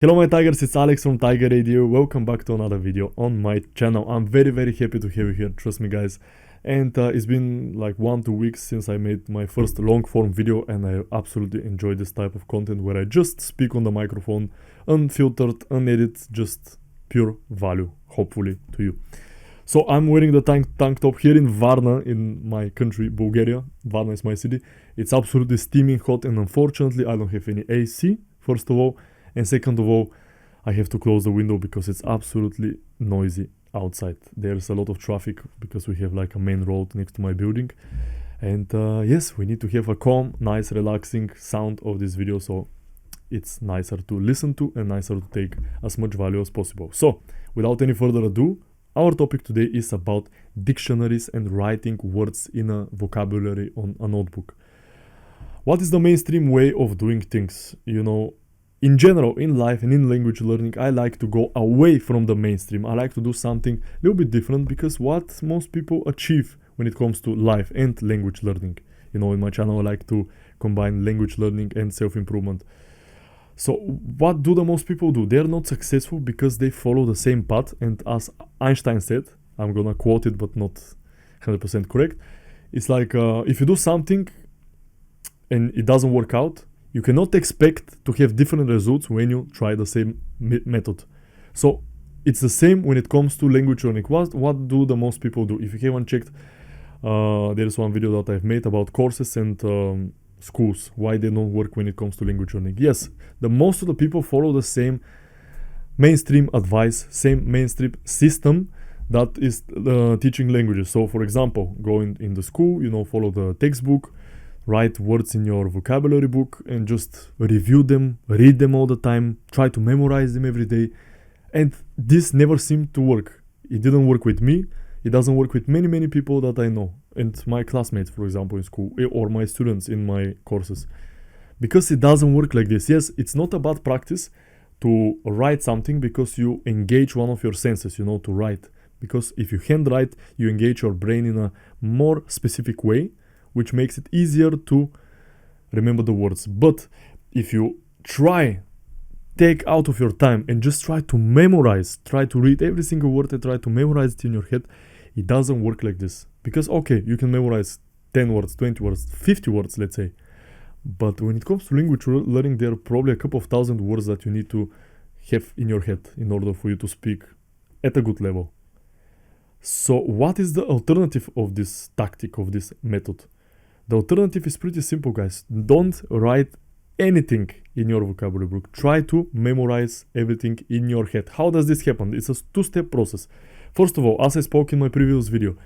Hello my tigers, it's Alex from Tiger Radio. Welcome back to another video on my channel. I'm very happy to have you here, trust me guys. And it's been like 1-2 weeks since I made my first long form video, and I absolutely enjoy this type of content where I just speak on the microphone, unfiltered, unedited, just pure value, hopefully, to you. So I'm wearing the tank top here in Varna, in my country, Bulgaria. Varna is my city. It's absolutely steaming hot, and unfortunately I don't have any AC, first of all. And second of all, I have to close the window because it's absolutely noisy outside. There's a lot of traffic because we have like a main road next to my building. And yes, we need to have a calm, nice, relaxing sound of this video, so it's nicer to listen to and nicer to take as much value as possible. So, without any further ado, our topic today is about dictionaries and writing words in a vocabulary on a notebook. What is the mainstream way of doing things? You know, in general, in life and in language learning, I like to go away from the mainstream. I like to do something a little bit different, because what most people achieve when it comes to life and language learning. You know, in my channel, I like to combine language learning and self-improvement. So what do the most people do? They're not successful because they follow the same path. And as Einstein said, I'm gonna quote it, but not 100% correct. It's like, if you do something and it doesn't work out, you cannot expect to have different results when you try the same method. So it's the same when it comes to language learning. What do the most people do? If you haven't checked, there's one video that I've made about courses and schools, why they don't work when it comes to language learning. Yes, the most of the people follow the same mainstream advice, same mainstream system that is teaching languages. So for example, go in the school, you know, follow the textbook, write words in your vocabulary book and just review them, read them all the time, try to memorize them every day. And this never seemed to work. It didn't work with me. It doesn't work with many people that I know, and my classmates, for example, in school, or my students in my courses, because it doesn't work like this. Yes, it's not a bad practice to write something because you engage one of your senses, you know, to write. Because if you handwrite, you engage your brain in a more specific way, which makes it easier to remember the words. But if you take out of your time and just try to memorize, try to read every single word and try to memorize it in your head, it doesn't work like this. Because okay, you can memorize 10 words, 20 words, 50 words, let's say. But when it comes to language learning, there are probably a couple of thousand words that you need to have in your head in order for you to speak at a good level. So what is the alternative of this tactic, of this method? The alternative is pretty simple, guys. Don't write anything in your vocabulary book. Try to memorize everything in your head. How does this happen? It's a two-step process. First of all, as I spoke in my previous video,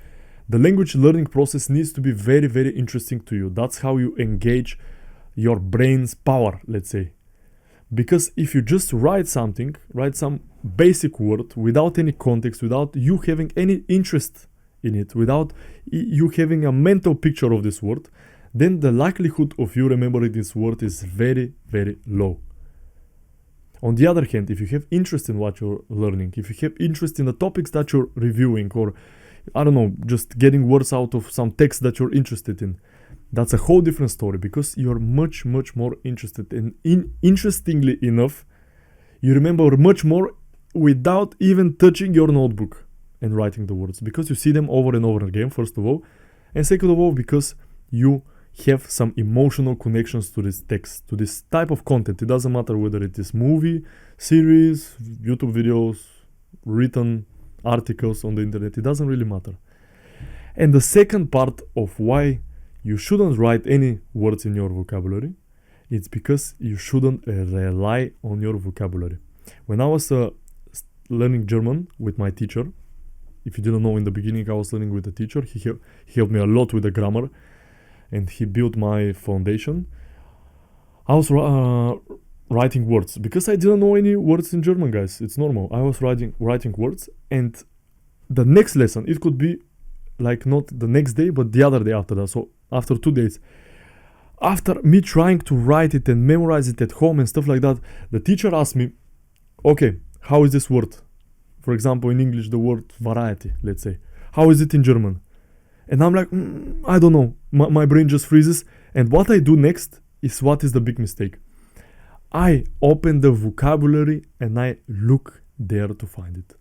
the language learning process needs to be very interesting to you. That's how you engage your brain's power, let's say. Because if you just write some basic word without any context, without you having any interest in it, without you having a mental picture of this word, then the likelihood of you remembering this word is very low. On the other hand, if you have interest in what you're learning, if you have interest in the topics that you're reviewing, or I don't know, just getting words out of some text that you're interested in, that's a whole different story, because you're much more interested. And interestingly enough, you remember much more without even touching your notebook and writing the words, because you see them over and over again, first of all, and second of all, because you have some emotional connections to this text, to this type of content. It doesn't matter whether it is movie, series, YouTube videos, written articles on the internet, it doesn't really matter. And the second part of why you shouldn't write any words in your vocabulary, it's because you shouldn't rely on your vocabulary. When I was learning German with my teacher, if you didn't know, in the beginning I was learning with a teacher. He helped me a lot with the grammar, and he built my foundation. I was writing words because I didn't know any words in German, guys. It's normal. I was writing words, and the next lesson, it could be like not the next day, but the other day after that. So after 2 days, after me trying to write it and memorize it at home and stuff like that, the teacher asked me, okay, how is this word? For example, in English, the word variety, let's say. How is it in German? And I'm like, I don't know. My brain just freezes. And what I do next is what is the big mistake. I open the vocabulary and I look there to find it.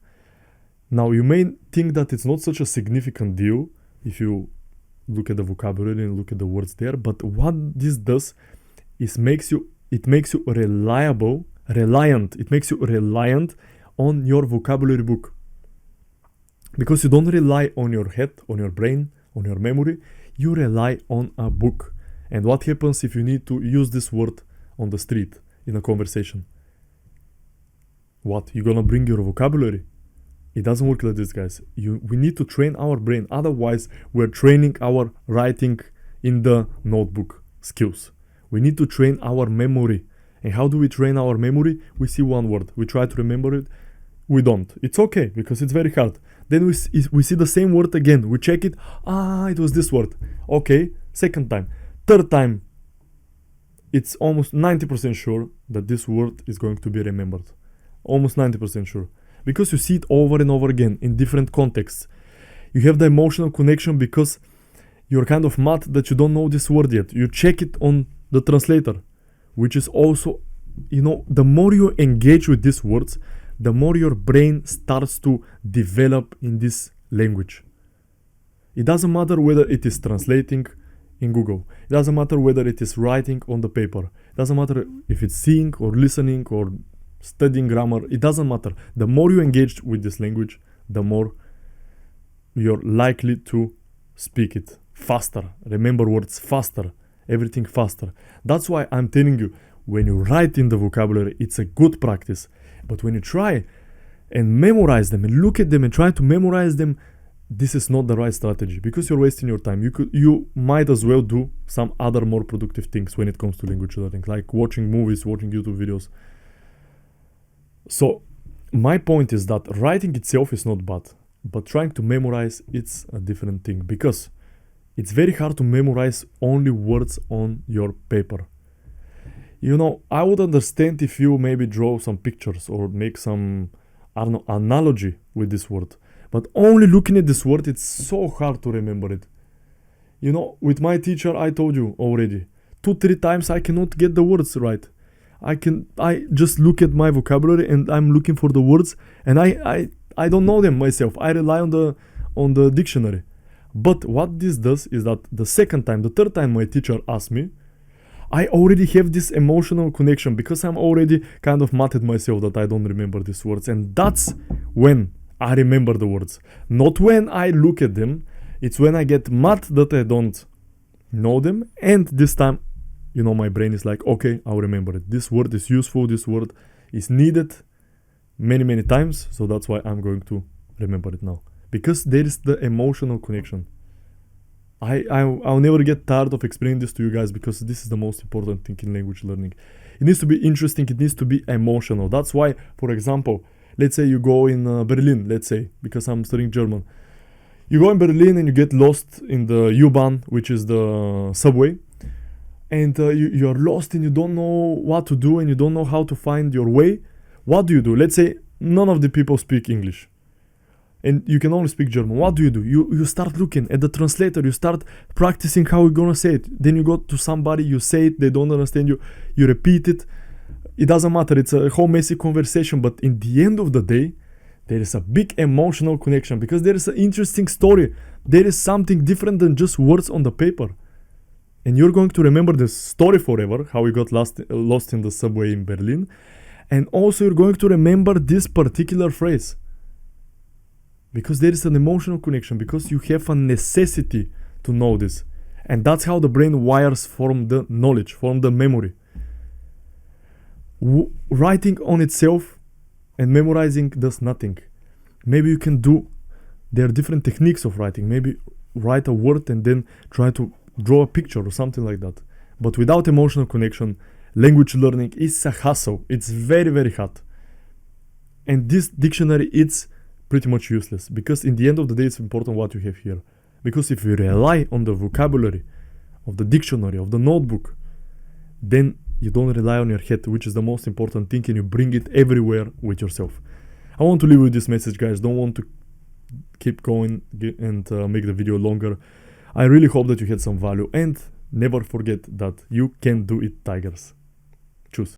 Now you may think that it's not such a significant deal if you look at the vocabulary and look at the words there, but what this does is it makes you reliant. It makes you reliant on your vocabulary book. Because you don't rely on your head, on your brain, on your memory, you rely on a book. And what happens if you need to use this word on the street in a conversation? What? You're gonna bring your vocabulary? It doesn't work like this, guys. We need to train our brain. Otherwise, we're training our writing in the notebook skills. We need to train our memory. And how do we train our memory? We see one word. We try to remember it. We don't. It's okay because it's very hard. Then we see the same word again. We check it. It was this word. Okay, second time. Third time, it's almost 90% sure that this word is going to be remembered. Almost 90% sure. Because you see it over and over again in different contexts. You have the emotional connection because you're kind of mad that you don't know this word yet. You check it on the translator, which is also, the more you engage with these words, the more your brain starts to develop in this language. It doesn't matter whether it is translating in Google. It doesn't matter whether it is writing on the paper. It doesn't matter if it's seeing or listening or studying grammar. It doesn't matter. The more you engage with this language, the more you're likely to speak it faster, remember words faster, everything faster. That's why I'm telling you, when you write in the vocabulary, it's a good practice. But when you try and memorize them and look at them and try to memorize them, this is not the right strategy because you're wasting your time. You might as well do some other more productive things when it comes to language learning, like watching movies, watching YouTube videos. So my point is that writing itself is not bad, but trying to memorize, it's a different thing because it's very hard to memorize only words on your paper. I would understand if you maybe draw some pictures or make some, analogy with this word. But only looking at this word, it's so hard to remember it. With my teacher, I told you already, 2-3 times I cannot get the words right. I just look at my vocabulary and I'm looking for the words and I don't know them myself. I rely on the dictionary. But what this does is that the third time my teacher asked me, I already have this emotional connection because I'm already kind of mad at myself that I don't remember these words. And that's when I remember the words. Not when I look at them. It's when I get mad that I don't know them. And this time, my brain is like, okay, I'll remember it. This word is useful. This word is needed many, many times. So that's why I'm going to remember it now. Because there is the emotional connection. I'll never get tired of explaining this to you guys because this is the most important thing in language learning. It needs to be interesting. It needs to be emotional. That's why, for example, let's say you go in Berlin, let's say, because I'm studying German. You go in Berlin and you get lost in the U-Bahn, which is the subway. And you're lost and you don't know what to do and you don't know how to find your way. What do you do? Let's say none of the people speak English. And you can only speak German. What do? You start looking at the translator. You start practicing how you're gonna say it. Then you go to somebody, you say it, they don't understand you. You repeat it. It doesn't matter. It's a whole messy conversation. But in the end of the day, there is a big emotional connection because there is an interesting story. There is something different than just words on the paper. And you're going to remember this story forever, how you got lost in the subway in Berlin. And also you're going to remember this particular phrase. Because there is an emotional connection, because you have a necessity to know this. And that's how the brain wires from the knowledge, from the memory. Writing on itself and memorizing does nothing. Maybe you can there are different techniques of writing. Maybe write a word and then try to draw a picture or something like that. But without emotional connection, language learning is a hassle. It's very, very hard. And this dictionary, it's pretty much useless because in the end of the day, it's important what you have here. Because if you rely on the vocabulary of the dictionary, of the notebook, then you don't rely on your head, which is the most important thing, and you bring it everywhere with yourself. I want to leave with this message, guys. Don't want to keep going and make the video longer. I really hope that you had some value, and never forget that you can do it, tigers.